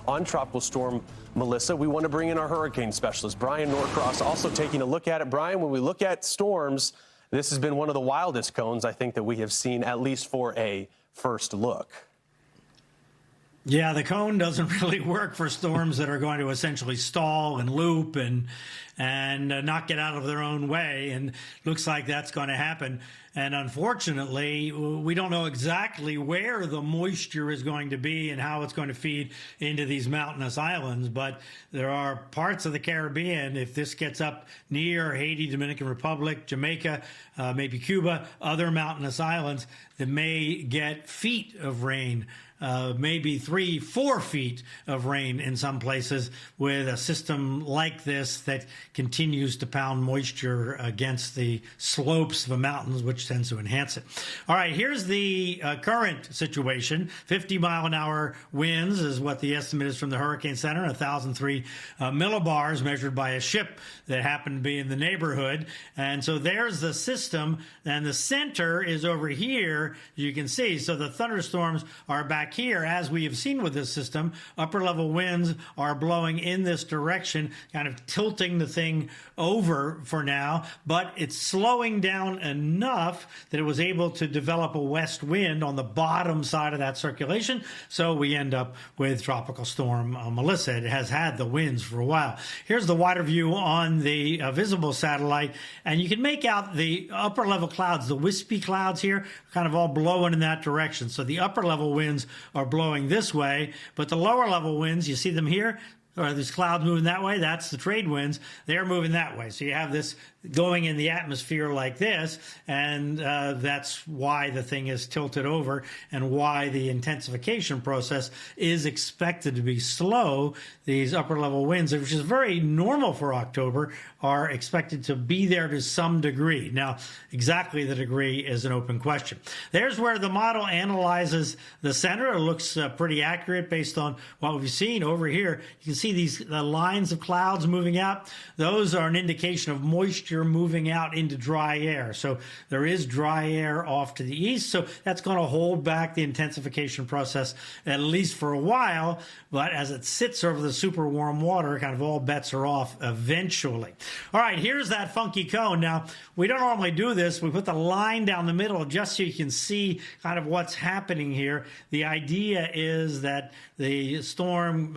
on Tropical Storm Melissa. We want to bring in our hurricane specialist, Bryan Norcross, also taking a look at it. Bryan, when we look at storms, this has been one of the wildest cones, I think, that we have seen, at least for a first look. Yeah, the cone doesn't really work for storms that are going to essentially stall and loop and not get out of their own way, and looks like that's going to happen. And unfortunately, we don't know exactly where the moisture is going to be and how it's going to feed into these mountainous islands, but there are parts of the Caribbean, if this gets up near Haiti, Dominican Republic, Jamaica, maybe Cuba, other mountainous islands, that may get feet of rain. Maybe 3-4 feet of rain in some places with a system like this that continues to pound moisture against the slopes of the mountains, which tends to enhance it. All right, here's the current situation. 50-mile-an-hour winds is what the estimate is from the Hurricane Center, 1,003 millibars measured by a ship that happened to be in the neighborhood. And so there's the system, and the center is over here, you can see. So the thunderstorms are back here, as we have seen with this system. Upper level winds are blowing in this direction, kind of tilting the thing over for now, but it's slowing down enough that it was able to develop a west wind on the bottom side of that circulation. So we end up with Tropical Storm Melissa. It has had the winds for a while. Here's the wider view on the visible satellite, and you can make out the upper level clouds, the wispy clouds here, kind of all blowing in that direction. So the upper level winds are blowing this way, but the lower level winds, you see them here, or these clouds moving that way, that's the trade winds. They're moving that way. So you have this going in the atmosphere like this, and that's why the thing is tilted over and why the intensification process is expected to be slow. These upper level winds, which is very normal for October, are expected to be there to some degree. Now, exactly the degree is an open question. There's where the model analyzes the center. It looks pretty accurate based on what we've seen over here. You can see these lines of clouds moving out. Those are an indication of moisture moving out into dry air. So there is dry air off to the east, so that's going to hold back the intensification process at least for a while, but as it sits over the super warm water, kind of all bets are off eventually. All right, here's that funky cone. Now, we don't normally do this. We put the line down the middle just so you can see kind of what's happening here. The idea is that the storm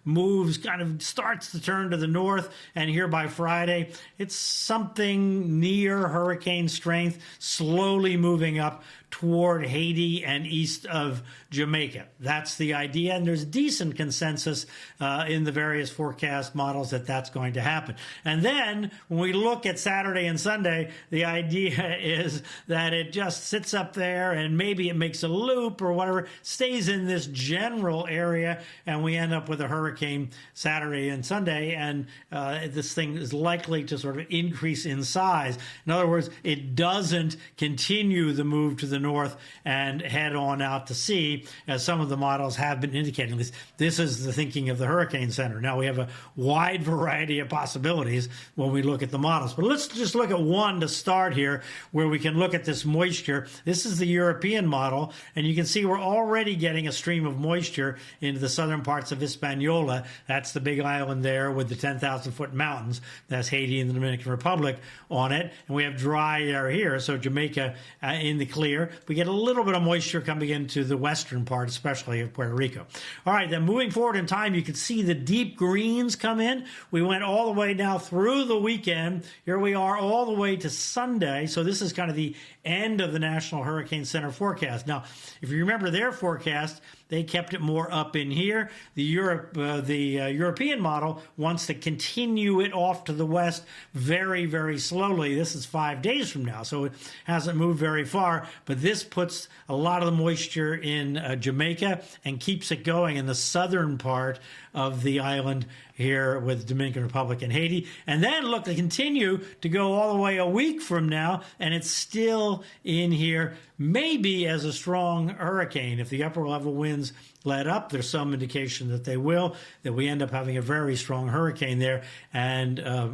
moves, kind of starts to turn to the north, and here by Friday, it's something near hurricane strength, slowly moving up toward Haiti and east of Jamaica. That's the idea, and there's decent consensus in the various forecast models that that's going to happen. And then when we look at Saturday and Sunday, the idea is that it just sits up there and maybe it makes a loop or whatever, stays in this general area, and we end up with a hurricane Saturday and Sunday, and this thing is likely to sort of increase in size. In other words, it doesn't continue the move to the north and head on out to sea, as some of the models have been indicating. This is the thinking of the Hurricane Center. Now, we have a wide variety of possibilities when we look at the models, but let's just look at one to start here, where we can look at this moisture. This is the European model, and you can see we're already getting a stream of moisture into the southern parts of Hispaniola. That's the big island there with the 10,000-foot mountains. That's Haiti and the Dominican Republic on it, and we have dry air here, so Jamaica in the clear. We get a little bit of moisture coming into the western part, especially of Puerto Rico. All right, then moving forward in time, you can see the deep greens come in. We went all the way now through the weekend. Here we are all the way to Sunday. So this is kind of the end of the National Hurricane Center forecast. Now, if you remember their forecast, they kept it more up in here. The European model wants to continue it off to the west very, very slowly. This is 5 days from now, so it hasn't moved very far. But this puts a lot of the moisture in Jamaica and keeps it going in the southern part of the island here with Dominican Republic and Haiti. And then, look, they continue to go all the way a week from now, and it's still in here, maybe as a strong hurricane. If the upper level winds let up, there's some indication that they will, that we end up having a very strong hurricane there, and a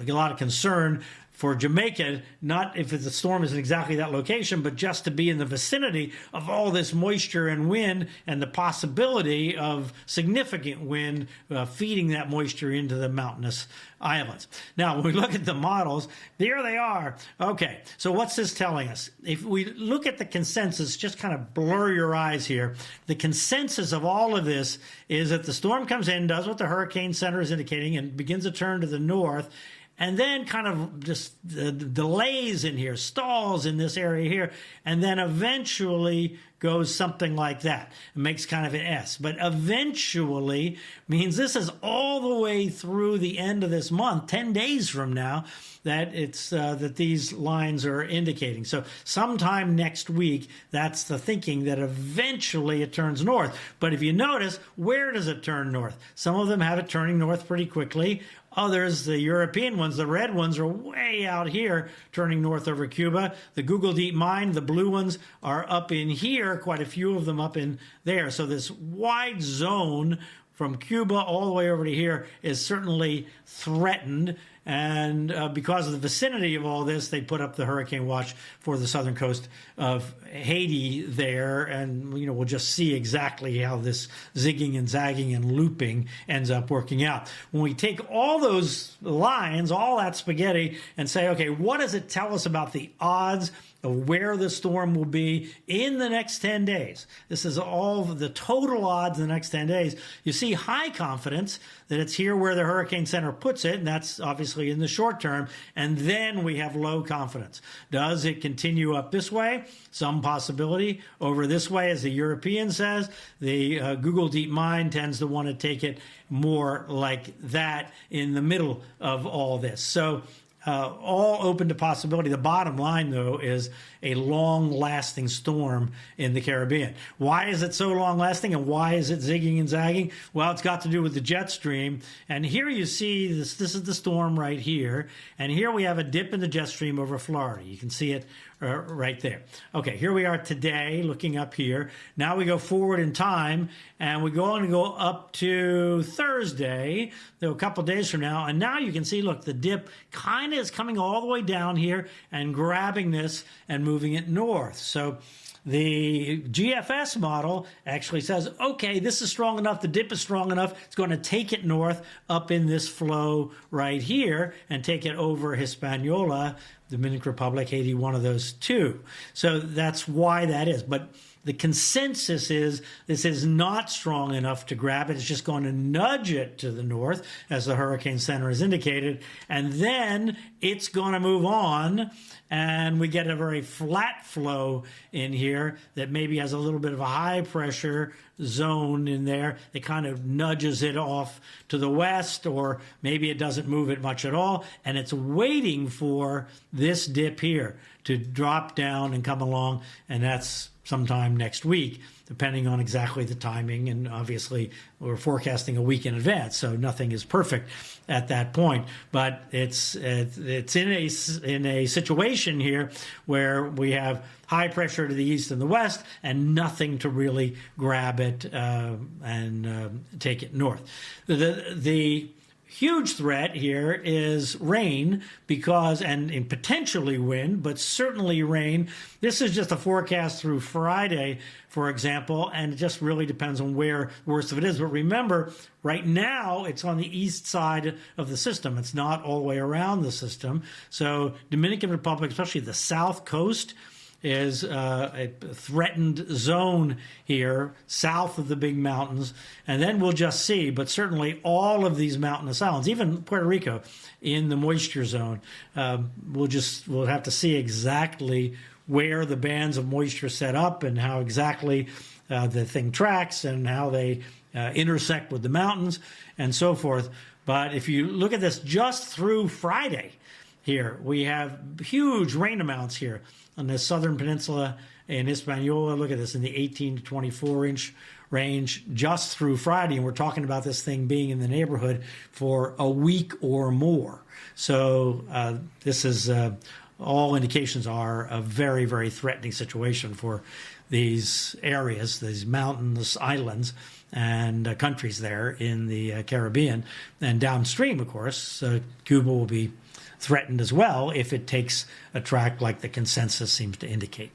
lot of concern for Jamaica, not if the storm is in exactly that location, but just to be in the vicinity of all this moisture and wind and the possibility of significant wind feeding that moisture into the mountainous islands. Now, when we look at the models, there they are. Okay, so what's this telling us? If we look at the consensus, just kind of blur your eyes here, the consensus of all of this is that the storm comes in, does what the Hurricane Center is indicating, and begins to turn to the north, and then kind of just delays in here, stalls in this area here, and then eventually goes something like that. It makes kind of an S. But eventually means this is all the way through the end of this month, 10 days from now, that it's that these lines are indicating. So sometime next week, that's the thinking, that eventually it turns north. But if you notice, where does it turn north? Some of them have it turning north pretty quickly. Others, the European ones, the red ones, are way out here turning north over Cuba. The Google Deep Mine, the blue ones, are up in here, quite a few of them up in there. So this wide zone from Cuba all the way over to here is certainly threatened. And because of the vicinity of all this, they put up the hurricane watch for the southern coast of Haiti there. And, you know, we'll just see exactly how this zigging and zagging and looping ends up working out. When we take all those lines, all that spaghetti, and say, okay, what does it tell us about the odds of where the storm will be in the next 10 days? This is all the total odds in the next 10 days. You see high confidence that it's here where the Hurricane Center puts it, and that's obviously in the short term. And then we have low confidence. Does it continue up this way? Some possibility. Over this way, as the European says. The Google Deep Mine tends to want to take it more like that in the middle of all this. So all open to possibility. The bottom line, though, is a long-lasting storm in the Caribbean. Why is it so long-lasting, and why is it zigging and zagging? Well, it's got to do with the jet stream. And here you see this. This is the storm right here. And here we have a dip in the jet stream over Florida. You can see it right there. Okay, here we are today, looking up here. Now we go forward in time, and we're going to go up to Thursday, though a couple days from now. And now you can see, look, the dip kind of is coming all the way down here and grabbing this and moving it north. So the GFS model actually says, okay, this is strong enough, the dip is strong enough, it's going to take it north up in this flow right here and take it over Hispaniola, Dominican Republic, Haiti, one of those two. So that's why that is. But the consensus is this is not strong enough to grab it. It's just going to nudge it to the north, as the Hurricane Center has indicated, and then it's going to move on, and we get a very flat flow in here that maybe has a little bit of a high pressure zone in there. It kind of nudges it off to the west, or maybe it doesn't move it much at all, and it's waiting for this dip here to drop down and come along, and that's sometime next week, depending on exactly the timing. And obviously, we're forecasting a week in advance, so nothing is perfect at that point. But it's in a situation here where we have high pressure to the east and the west, and nothing to really grab it and take it north. The huge threat here is rain, because, and potentially wind, but certainly rain. This is just a forecast through Friday, for example, and it just really depends on where worst of it is. But remember, right now, it's on the east side of the system. It's not all the way around the system. So Dominican Republic, especially the south coast, is a threatened zone here south of the big mountains, and then we'll just see. But certainly all of these mountainous islands, even Puerto Rico, in the moisture zone, we'll have to see exactly where the bands of moisture set up and how exactly the thing tracks and how they intersect with the mountains and so forth. But if you look at this just through Friday, here we have huge rain amounts here on the southern peninsula in Hispaniola. Look at this, in the 18 to 24 inch range just through Friday. And we're talking about this thing being in the neighborhood for a week or more. So this is, all indications are a very, very threatening situation for these areas, these mountainous islands. and countries there in the Caribbean. And downstream, of course, Cuba will be threatened as well if it takes a track like the consensus seems to indicate.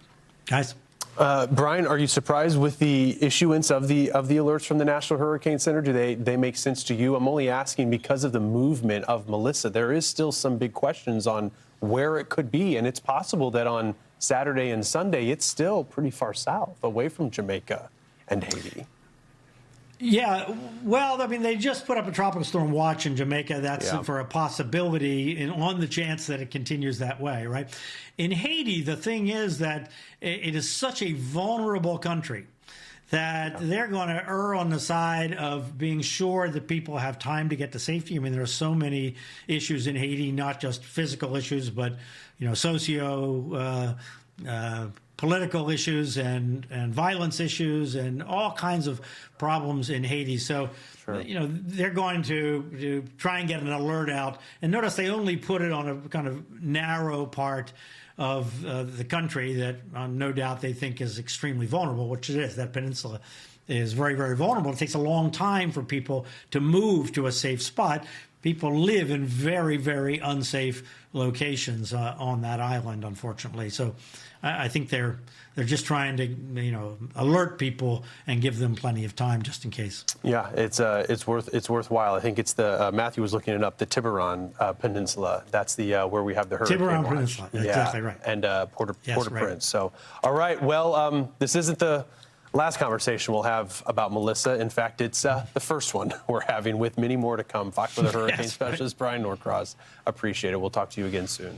Guys? Bryan, are you surprised with the issuance of the alerts from the National Hurricane Center? Do they make sense to you? I'm only asking because of the movement of Melissa. There is still some big questions on where it could be, and it's possible that on Saturday and Sunday it's still pretty far south, away from Jamaica and Haiti. Yeah, well, I mean, they just put up a tropical storm watch in Jamaica. That's Yeah. for a possibility and on the chance that it continues that way, right? In Haiti, the thing is that it is such a vulnerable country that they're going to err on the side of being sure that people have time to get to safety. I mean, there are so many issues in Haiti, not just physical issues, but, political issues and violence issues and all kinds of problems in Haiti. So, they're going to try and get an alert out. And notice they only put it on a kind of narrow part of the country that no doubt they think is extremely vulnerable, which it is. That peninsula is very, very vulnerable. It takes a long time for people to move to a safe spot. People live in very, very unsafe locations on that island, unfortunately. So I think they're just trying to alert people and give them plenty of time just in case. Yeah, it's worthwhile. I think it's the Matthew was looking it up. The Tiburon Peninsula. That's the where we have the hurricane Tiburon watch. Peninsula. Yeah. Exactly right. And Port-au-Prince. Right. So, all right. Well, this isn't the last conversation we'll have about Melissa. In fact, it's the first one we're having, with many more to come. Fox Weather Hurricane Specialist Bryan Norcross. Appreciate it. We'll talk to you again soon.